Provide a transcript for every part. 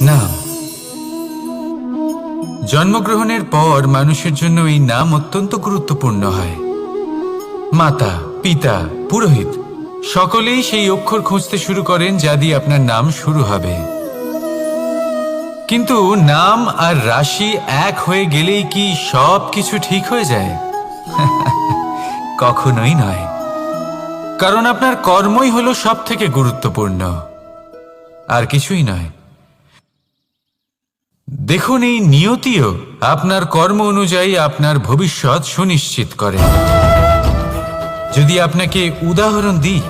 নাম। জন্মগ্রহণের পর মানুষের জন্য এই নাম অত্যন্ত গুরুত্বপূর্ণ হয়। মাতা, পিতা, পুরোহিত সকলেই সেই অক্ষর খুঁজতে শুরু করেন যা দিয়ে আপনার নাম শুরু হবে। কিন্তু নাম আর রাশি এক হয়ে গেলেই কি সব কিছু ঠিক হয়ে যায়? কখনোই নয়। কারণ আপনার কর্মই হলো সব থেকে গুরুত্বপূর্ণ, আর কিছুই নয়। দেখুন, এই নিয়তিও আপনার কর্ম অনুযায়ী আপনার ভবিষ্যৎ সুনিশ্চিত করে। যদি আপনাকে উদাহরণ দিই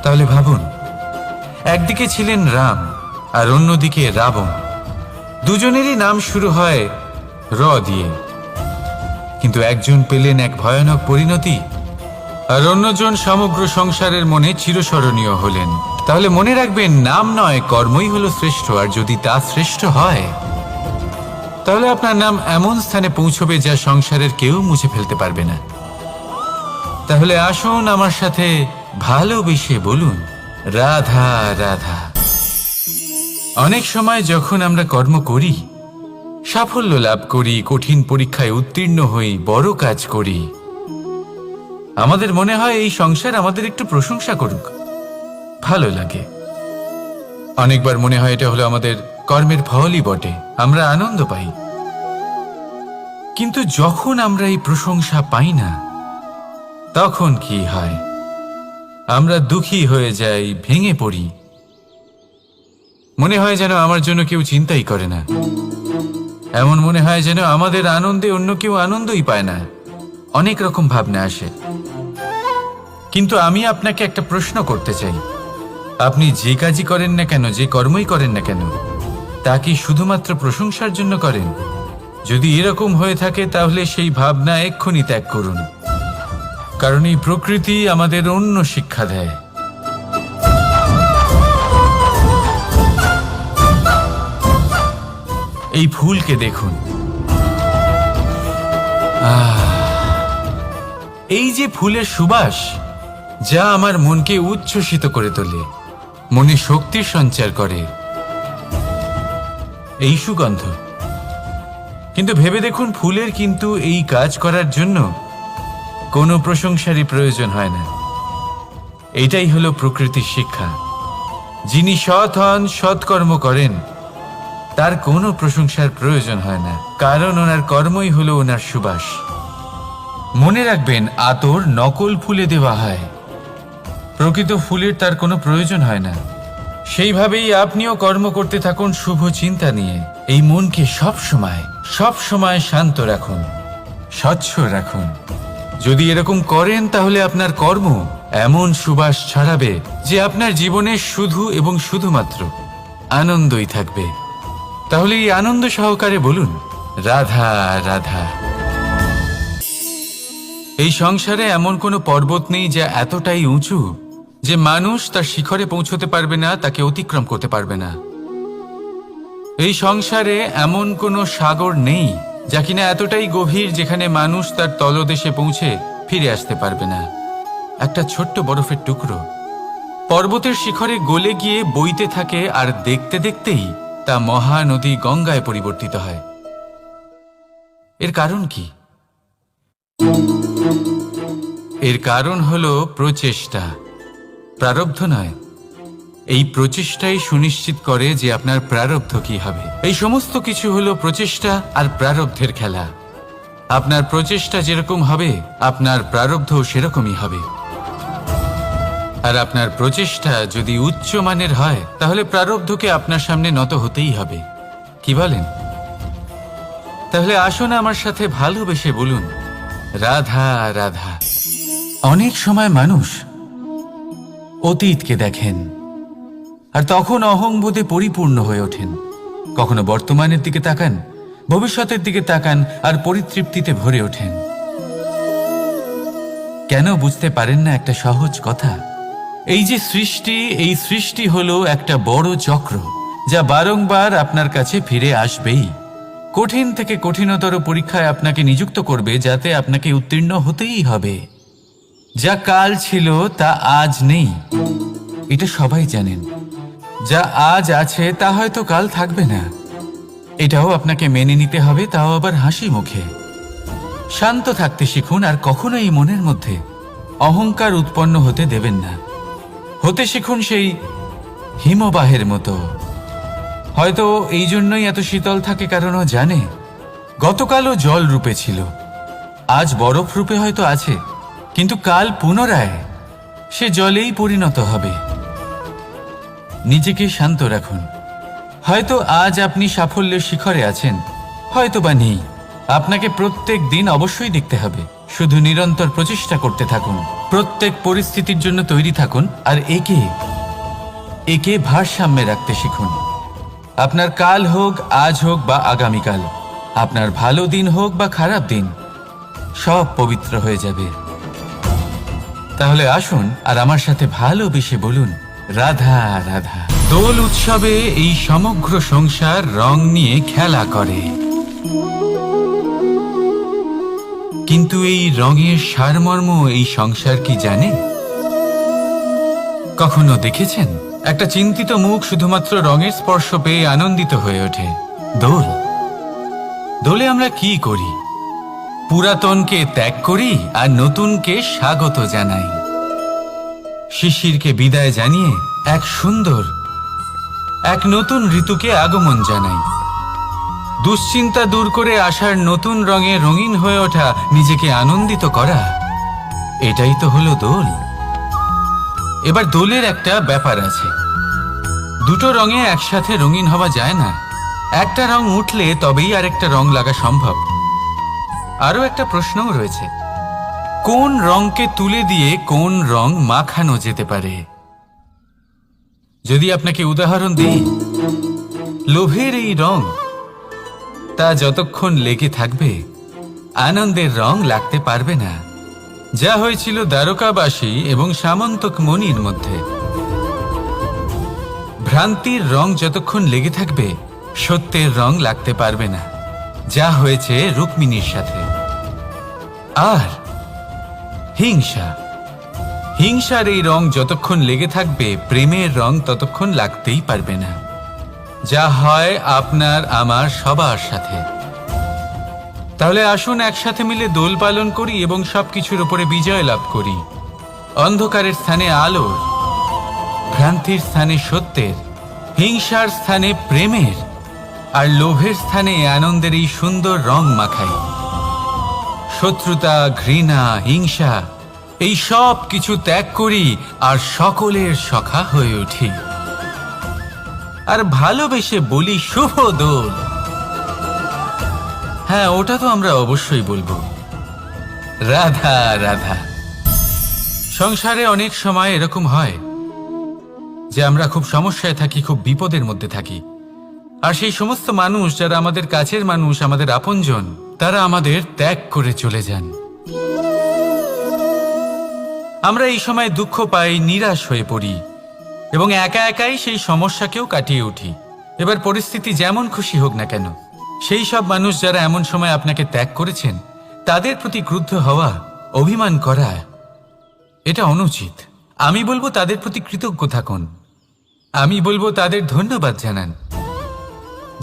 তাহলে ভাবুন, একদিকে ছিলেন রাম আর অন্যদিকে রাবণ। দুজনেরই নাম শুরু হয় র দিয়ে, কিন্তু একজন পেলেন এক ভয়ানক পরিণতি আর অন্যজন সমগ্র সংসারের মনে চিরস্মরণীয় হলেন। তাহলে মনে রাখবেন, নাম নয়, কর্মই হলো শ্রেষ্ঠ। আর যদি তা শ্রেষ্ঠ হয় তাহলে আপনার নাম এমন স্থানে পৌঁছবে যা সংসারের কেউ মুছে ফেলতে পারবে না। তাহলে আসুন আমার সাথে ভালোবেসে বলুন, রাধা রাধা। অনেক সময় যখন আমরা কর্ম করি, সাফল্য লাভ করি, কঠিন পরীক্ষায় উত্তীর্ণ হই, বড় কাজ করি, আমাদের মনে হয় এই সংসার আমাদের একটু প্রশংসা করুক, ভালো লাগে। অনেকবার মনে হয় এটা হলো আমাদের কর্মের ফলই বটে, আমরা আনন্দ পাই। কিন্তু যখন আমরা এই প্রশংসা পাই না, তখন কি হয়? আমরা দুঃখী হয়ে যাই, ভেঙে পড়ি। মনে হয় যেন আমার জন্য কেউ চিন্তাই করে না। এমন মনে হয় যেন আমাদের আনন্দে অন্য কেউ আনন্দই পায় না। অনেক রকম ভাবনা আসে। কিন্তু আমি আপনাকে একটা প্রশ্ন করতে চাই, আপনি যে কাজই করেন না কেন, যে কর্মই করেন না কেন, তা কি শুধুমাত্র প্রশংসার জন্য করেন? যদি এরকম হয়ে থাকে তাহলে সেই ভাবনা এক্ষুনি ত্যাগ করুন। কারণ এই প্রকৃতি আমাদের অন্য শিক্ষা দেয়। এই ফুলকে দেখুন, এই যে ফুলের সুবাস, যা আমার মনকে উচ্ছ্বসিত করে তোলে, মনে শক্তির সঞ্চার করে, এই সুগন্ধ। কিন্তু ভেবে দেখুন, ফুলের কিন্তু এই কাজ করার জন্য কোনো প্রশংসারই প্রয়োজন হয় না। এটাই হলো প্রকৃতির শিক্ষা। যিনি সৎ হন, সৎকর্ম করেন, তার কোনো প্রশংসার প্রয়োজন হয় না, কারণ ওনার কর্মই হলো ওনার সুবাস। মনে রাখবেন, আতর নকল ফুলে দেওয়া হয়, প্রকৃত ফুলের তার কোনো প্রয়োজন হয় না। সেইভাবেই আপনিও কর্ম করতে থাকুন শুভ চিন্তা নিয়ে। এই মনকে সব সময় শান্ত রাখুন, স্বচ্ছ রাখুন। যদি এরকম করেন তাহলে আপনার কর্ম এমন সুবাস ছড়াবে যে আপনার জীবনে শুধু এবং শুধুমাত্র আনন্দই থাকবে। তাহলে এই আনন্দ সহকারে বলুন, রাধা রাধা। এই সংসারে এমন কোনো পর্বত নেই যা এতটাই উঁচু যে মানুষ তার শিখরে পৌঁছতে পারবে না, তাকে অতিক্রম করতে পারবে না। এই সংসারে এমন কোনো সাগর নেই যা কিনা এতটাই গভীর যেখানে মানুষ তার তলদেশে পৌঁছে ফিরে আসতে পারবে না। একটা ছোট্ট বরফের টুকরো পর্বতের শিখরে গলে গিয়ে বইতে থাকে, আর দেখতে দেখতেই তা মহানদী গঙ্গায় পরিবর্তিত হয়। এর কারণ কি? এর কারণ হলো প্রচেষ্টা, প্রারব্ধ নয়। এই প্রচেষ্টাই সুনিশ্চিত করে যে আপনার প্রারব্ধ কি হবে। এই সমস্ত কিছু হলো প্রচেষ্টা আর প্রারব্ধের খেলা। আপনার প্রচেষ্টা যেরকম হবে, আপনার প্রারব্ধ সেরকমই হবে। আর আপনার প্রচেষ্টা যদি উচ্চ মানের হয়, তাহলে প্রারব্ধকে আপনার সামনে নত হতেই হবে। কি বলেন? তাহলে আসুন আমার সাথে ভালোবেসে বলুন, রাধা রাধা। অনেক সময় মানুষ অতীতকে দেখেন আর তখন অহংবোধে পরিপূর্ণ হয়ে ওঠেন। কখনো বর্তমানের দিকে তাকান, ভবিষ্যতের দিকে তাকান আর পরিতৃপ্তিতে ভরে ওঠেন। কেন বুঝতে পারেন না একটা সহজ কথা? এই যে সৃষ্টি, এই সৃষ্টি হলো একটা বড় চক্র যা বারংবার আপনার কাছে ফিরে আসবেই। কঠিন থেকে কঠিনতর পরীক্ষায় আপনাকে নিযুক্ত করবে, যাতে আপনাকে উত্তীর্ণ হতেই হবে। যা কাল ছিল তা আজ নেই, এটা সবাই জানেন। যা আজ আছে তা হয়তো কাল থাকবে না, এটাও আপনাকে মেনে নিতে হবে, তাও আবার হাসি মুখে। শান্ত থাকতে শিখুন আর কখনোই মনের মধ্যে অহংকার উৎপন্ন হতে দেবেন না। হতে শিখুন সেই হিমবাহের মতো। হয়তো এই জন্যই এত শীতল থাকে, কারণ ও জানে গতকালও জল রূপে ছিল, আজ বরফ রূপে হয়তো আছে, কিন্তু কাল পুনরায় সে জলেই পরিণত হবে। নিজেকে শান্ত রাখুন। হয়তো আজ আপনি সাফল্যের শিখরে আছেন, হয়তো বা নেই। আপনাকে প্রত্যেক দিন অবশ্যই দেখতে হবে। শুধু নিরন্তর প্রচেষ্টা করতে থাকুন, প্রত্যেক পরিস্থিতির জন্য তৈরি থাকুন, আর একে ভারসাম্যে রাখতে শিখুন। আপনার কাল হোক, আজ হোক বা আগামীকাল, আপনার ভালো দিন হোক বা খারাপ দিন, সব পবিত্র হয়ে যাবে। তাহলে আসুন আর আমার সাথে ভালোবেসে বলুন, রাধা রাধা। দোল উৎসবে এই সমগ্র সংসার রং নিয়ে খেলা করে, কিন্তু এই রঙের সারমর্ম এই সংসার কি জানে? কখনো দেখেছেন একটা চিন্তিত মুখ শুধুমাত্র রঙের স্পর্শ পেয়ে আনন্দিত হয়ে ওঠে? দোলে আমরা কি করি? পুরাতনকে ত্যাগ করি আর নতুনকে স্বাগত জানাই। শিশিরকে বিদায় জানিয়ে এক নতুন ঋতুকে আগমন জানাই। দুশ্চিন্তা দূর করে আসার নতুন রঙে রঙিন হয়ে ওঠা, নিজেকে আনন্দিত করা, এটাই তো হলো দোল। এবার দোলের একটা ব্যাপার আছে, দুটো রঙে একসাথে রঙিন হওয়া যায় না। একটা রং উঠলে তবেই আরেকটা রং লাগা সম্ভব। আরো একটা প্রশ্নও রয়েছে, কোন রংকে তুলে দিয়ে কোন রং মাখানো যেতে পারে? যদি আপনাকে উদাহরণ দিই, লোভের এই রং, তা যতক্ষণ লেগে থাকবে আনন্দের রং লাগতে পারবে না। যা হয়েছিল দ্বারকাবাসী এবং সামন্তক মণির মধ্যে। ভ্রান্তির রং যতক্ষণ লেগে থাকবে সত্যের রং লাগতে পারবে না, যা হয়েছে রুক্মিণীর সাথে। আর হিংসার এই রং যতক্ষণ লেগে থাকবে প্রেমের রং ততক্ষণ লাগতেই পারবে না, যা হয় আপনার আমার সবার সাথে। তাহলে আসুন একসাথে মিলে দোল পালন করি এবং সবকিছুর উপরে বিজয় লাভ করি। অন্ধকারের স্থানে আলোর, ভ্রান্তির স্থানে সত্যের, হিংসার স্থানে প্রেমের, আর লোভের স্থানে আনন্দের এই সুন্দর রং মাখাই। শত্রুতা, ঘৃণা, হিংসা এই সব কিছু ত্যাগ করি আর সকলের সখা হয়ে উঠি। আর ভালোবেসে বলি, শুভ দোল। হ্যাঁ, ওটা তো আমরা অবশ্যই বলবো, রাধা রাধা। সংসারে অনেক সময় এরকম হয় যে আমরা খুব সমস্যায় থাকি, খুব বিপদের মধ্যে থাকি, আর সেই সমস্ত মানুষ যারা আমাদের কাছের মানুষ, আমাদের আপনজন, তারা আমাদের ত্যাগ করে চলে যান। আমরা এই সময় দুঃখ পাই, নিরাশ হয়ে পড়ি এবং একা একাই সেই সমস্যাকেও কাটিয়ে উঠি। এবার পরিস্থিতি যেমন খুশি হোক না কেন, সেই সব মানুষ যারা এমন সময় আপনাকে ত্যাগ করেছেন, তাদের প্রতি ক্রুদ্ধ হওয়া, অভিমান করা, এটা অনুচিত। আমি বলবো তাদের প্রতি কৃতজ্ঞ থাকুন। আমি বলবো তাদের ধন্যবাদ জানান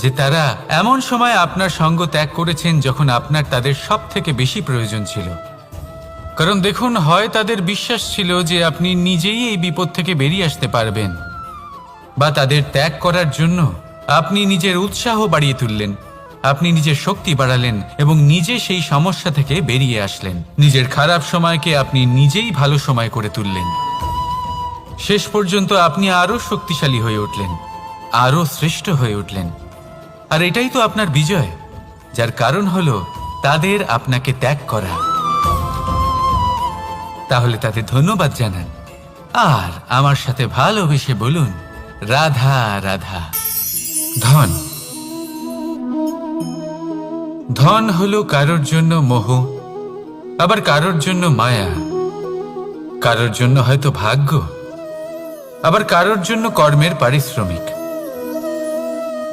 যে তারা এমন সময় আপনার সঙ্গ ত্যাগ করেছেন যখন আপনার তাদের সব থেকে বেশি প্রয়োজন ছিল। কারণ দেখুন, হয় তাদের বিশ্বাস ছিল যে আপনি নিজেই এই বিপদ থেকে বেরিয়ে আসতে পারবেন, বা তাদের ত্যাগ করার জন্য আপনি নিজের উৎসাহ বাড়িয়ে তুললেন, আপনি নিজের শক্তি বাড়ালেন এবং নিজে সেই সমস্যা থেকে বেরিয়ে আসলেন। নিজের খারাপ সময়কে আপনি নিজেই ভালো সময় করে তুললেন। শেষ পর্যন্ত আপনি আরো শক্তিশালী হয়ে উঠলেন, আরো শ্রেষ্ঠ হয়ে উঠলেন। আর এটাই তো আপনার বিজয়, যার কারণ হলো তাদের আপনাকে ত্যাগ করা। তাহলে তাদের ধন্যবাদ জানান আর আমার সাথে ভালোবেসে বলুন, রাধা রাধা। ধন হলো কারোর জন্য মোহ, আবার কারোর জন্য মায়া, কারোর জন্য হয়তো ভাগ্য, আবার কারোর জন্য কর্মের পারিশ্রমিক।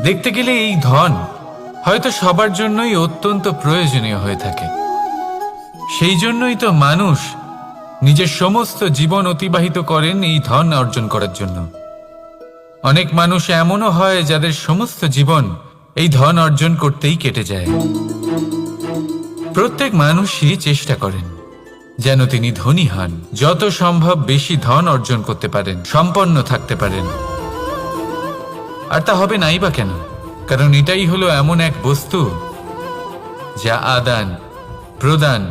দেখতে গেলে এই ধন হয়তো সবার জন্যই অত্যন্ত প্রয়োজনীয় হয়ে থাকে। সেই জন্যই তো মানুষ নিজের সমস্ত জীবন অতিবাহিত করেন এই ধন অর্জন করার জন্য। অনেক মানুষ এমনও হয় যাদের সমস্ত জীবন এই ধন অর্জন করতেই কেটে যায়। প্রত্যেক মানুষই চেষ্টা করেন যেন তিনি ধনী হন, যত সম্ভব বেশি ধন অর্জন করতে পারেন, সম্পন্ন থাকতে পারেন। আর তা হবে নাই বা কেন? কারণ এটাই হলো এমন এক বস্তু যা আদান প্রদান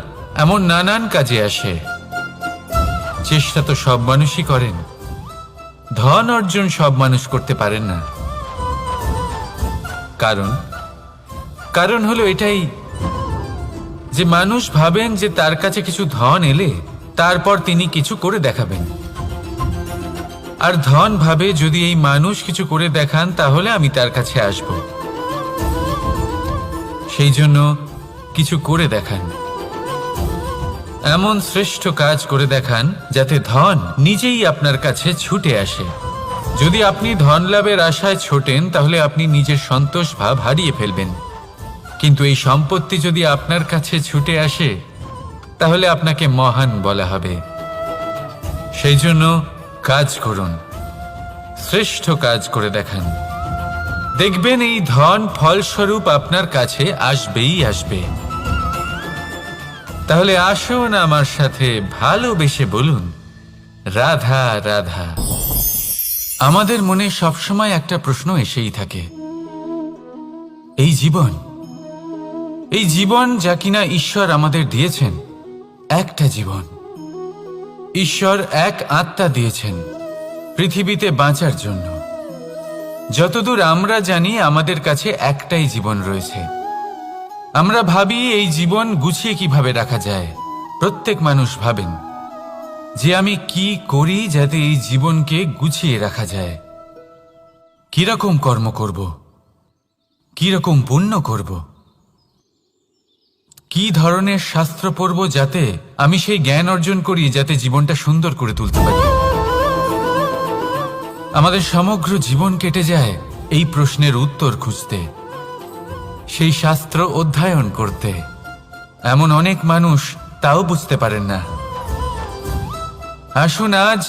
এমন নানান কাজে আসে। চেষ্টা তো সব মানুষই করেন, ধন অর্জন সব মানুষ করতে পারেন না। কারণ হলো এটাই যে মানুষ ভাবেন যে তার কাছে কিছু ধন এলে তারপর তিনি কিছু করে দেখাবেন, আর ধন ভাবে যদি এই মানুষ কিছু করে দেখান তাহলে আমি তার কাছে আসব। সেই জন্য কিছু করে দেখান, এমন শ্রেষ্ঠ কাজ করে দেখান যাতে ধন নিজেই আপনার কাছে ছুটে আসে। যদি আপনি ধন লাভের আশায় ছোটেন তাহলে আপনি নিজের সন্তোষ ভাব হারিয়ে ফেলবেন, কিন্তু এই সম্পত্তি যদি আপনার কাছে ছুটে আসে তাহলে আপনাকে মহান বলা হবে। সেই জন্য কাজ করুন, শ্রেষ্ঠ কাজ করে দেখান, দেখবেন এই ধন ফলস্বরূপ আপনার কাছে আসবেই আসবে। তাহলে আসুন আমার সাথে ভালোবেসে বলুন, রাধা রাধা। আমাদের মনে সবসময় একটা প্রশ্ন এসেই থাকে, এই জীবন যা কিনা ঈশ্বর আমাদের দিয়েছেন, একটা জীবন। ঈশ্বর এক আত্মা দিয়েছেন পৃথিবীতে বাঁচার জন্য। যতদূর আমরা জানি আমাদের কাছে একটাই জীবন রয়েছে। আমরা ভাবি এই জীবন গুছিয়ে কিভাবে রাখা যায়। প্রত্যেক মানুষ ভাবেন যে আমি কি করি যাতে এই জীবনকে গুছিয়ে রাখা যায়, কিরকম কর্ম করব, কিরকম পুণ্য করব, কি ধরনের শাস্ত্র পড়ব যাতে আমি সেই জ্ঞান অর্জন করি যাতে জীবনটা সুন্দর করে তুলতে পারি। আমাদের সমগ্র জীবন কেটে যায় এই প্রশ্নের উত্তর খুঁজতে, সেই শাস্ত্র অধ্যয়ন করতে। এমন অনেক মানুষ তাও বুঝতে পারেন না। আসুন আজ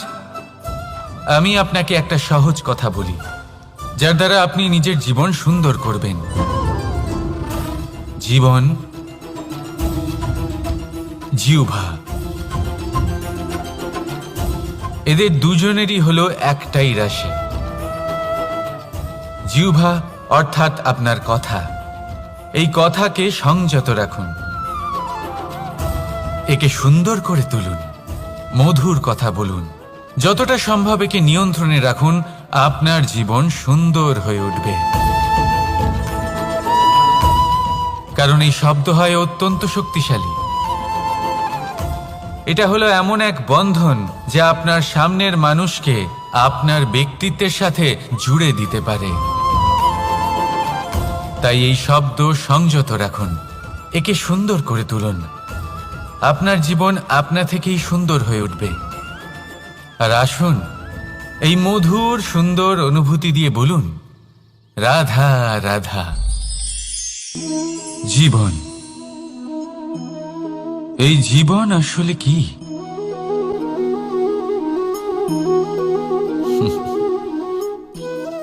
আমি আপনাকে একটা সহজ কথা বলি যার দ্বারা আপনি নিজের জীবন সুন্দর করবেন। জীবন, জিহ্বা, এদের দুজনেরই হলো একটাই রাশি। জিহ্বা অর্থাৎ আপনার কথা, এই কথাকে সংযত রাখুন, একে সুন্দর করে তুলুন, মধুর কথা বলুন, যতটা সম্ভব একে নিয়ন্ত্রণে রাখুন। আপনার জীবন সুন্দর হয়ে উঠবে। কারণ এই শব্দ হয় অত্যন্ত শক্তিশালী। এটা হলো এমন এক বন্ধন যা আপনার সামনের মানুষকে আপনার ব্যক্তিত্বের সাথে জুড়ে দিতে পারে। তাই এই শব্দ সংযত রাখুন, একে সুন্দর করে তুলুন। আপনার জীবন আপনা থেকেই সুন্দর হয়ে উঠবে। আর আসুন এই মধুর সুন্দর অনুভূতি দিয়ে বলুন, রাধা রাধা। জীবন, এই জীবন আসলে কি?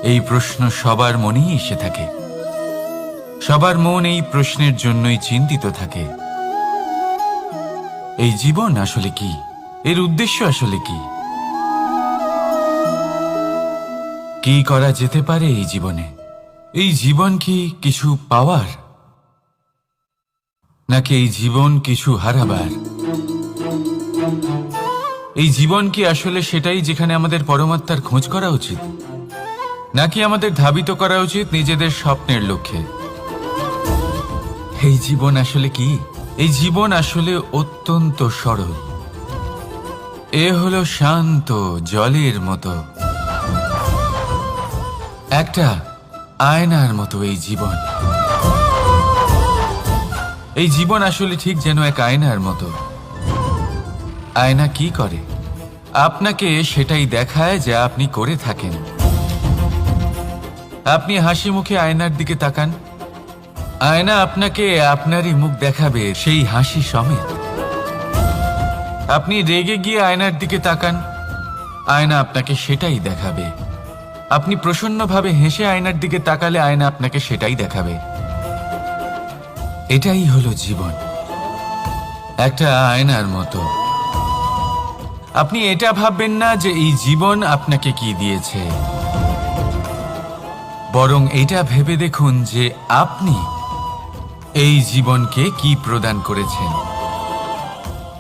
এই প্রশ্ন সবার মনেই এসে থাকে। সবার মন এই প্রশ্নের জন্যই চিন্তিত থাকে। এই জীবন আসলে কি? এর উদ্দেশ্য আসলে কি? কি করা যেতে পারে এই জীবনে? এই জীবন কি কিছু পাওয়ার, নাকি এই জীবন কিছু হারাবার? এই জীবন কি আসলে সেটাই যেখানে আমাদের পরমাত্মার খোঁজ করা উচিত, নাকি আমাদের ধাবিত করা উচিত নিজেদের স্বপ্নের লক্ষ্যে? এই জীবন আসলে কি? এই জীবন আসলে অত্যন্ত সরল। এ হলো শান্ত জলের মতো, একটা আয়নার মতো। এই জীবন, এই জীবন আসলে ঠিক যেন এক আয়নার মতো। আয়না কি করে? আপনাকে সেটাই দেখায় যা আপনি করে থাকেন। আপনি হাসি মুখে আয়নার দিকে তাকান, আয়না আপনাকে আপনারই মুখ দেখাবে, সেই হাসি সমেত। আপনি রেগে গিয়ে আয়নার দিকে তাকান, আয়না আপনাকে সেটাই দেখাবে। আপনি প্রসন্নভাবে হেসে আয়নার দিকে তাকালে আয়না আপনাকে সেটাই দেখাবে। এটাই হলো জীবন, একটা আয়নার মতো। আপনি এটা ভাববেন না যে এই জীবন আপনাকে কি দিয়েছে, বরং এটা ভেবে দেখুন যে আপনি এই জীবনকে কি প্রদান করেছেন।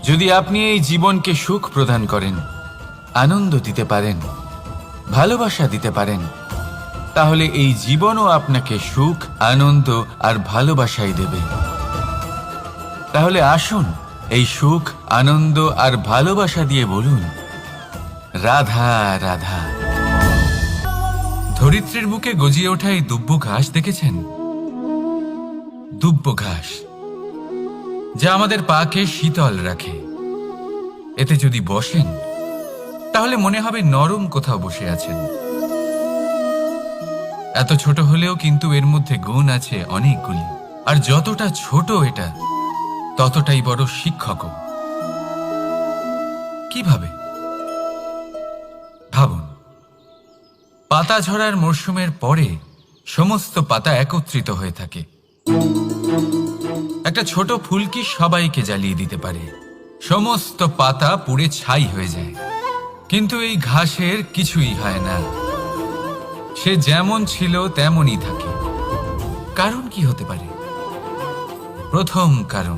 যদি আপনি এই জীবনকে সুখ প্রদান করেন, আনন্দ দিতে পারেন, ভালোবাসা দিতে পারেন, তাহলে এই জীবনও আপনাকে সুখ, আনন্দ আর ভালোবাসাই দেবে। তাহলে আসুন এই সুখ, আনন্দ আর ভালোবাসা দিয়ে বলুন, রাধা রাধা। ধরিত্রীর বুকে গজিয়ে ওঠা এই দুব্ব ঘাস দেখেছেন? দুব্ব ঘাস, যা আমাদের পাকে শীতল রাখে। এতে যদি বসেন তাহলে মনে হবে নরম কোথাও বসে আছেন। এত ছোট হলেও কিন্তু এর মধ্যে গুণ আছে অনেকগুলি, আর যতটা ছোট এটা ততটাই বড় শিক্ষকও। কিভাবে? ভাবুন, পাতা ঝরার মরশুমের পরে সমস্ত পাতা একত্রিত হয়ে থাকে। একটা ছোট ফুলকি সবাইকে জ্বালিয়ে দিতে পারে, সমস্ত পাতা পুড়ে ছাই হয়ে যায়। কিন্তু এই ঘাসের কিছুই হয় না, সে যেমন ছিল তেমনই থাকে। কারণ কি হতে পারে? প্রথম কারণ,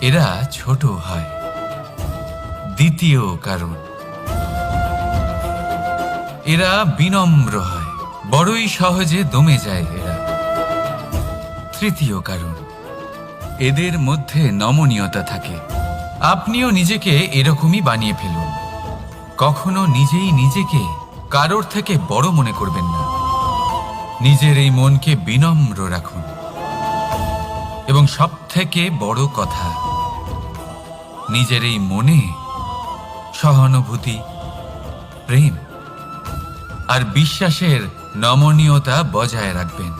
এরা ছোট হয়। দ্বিতীয় কারণ, এরা বিনম্র হয়, বড়ই সহজে দমে যায় এরা। তৃতীয় কারণ, এদের মধ্যে নমনীয়তা থাকে। আপনিও নিজেকে এরকমই বানিয়ে ফেলুন। কখনো নিজেই নিজেকে কারোর থেকে বড় মনে করবেন না। নিজের এই মনকে বিনম্র রাখুন। এবং সবথেকে বড় কথা, নিজের এই মনে সহানুভূতি, প্রেম আর বিশ্বাসের নমনীয়তা বজায় রাখবেন।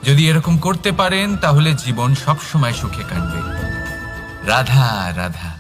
যদি এরকম করতে পারেন তাহলে জীবন সবসময় সুখে কাটবে। রাধা রাধা।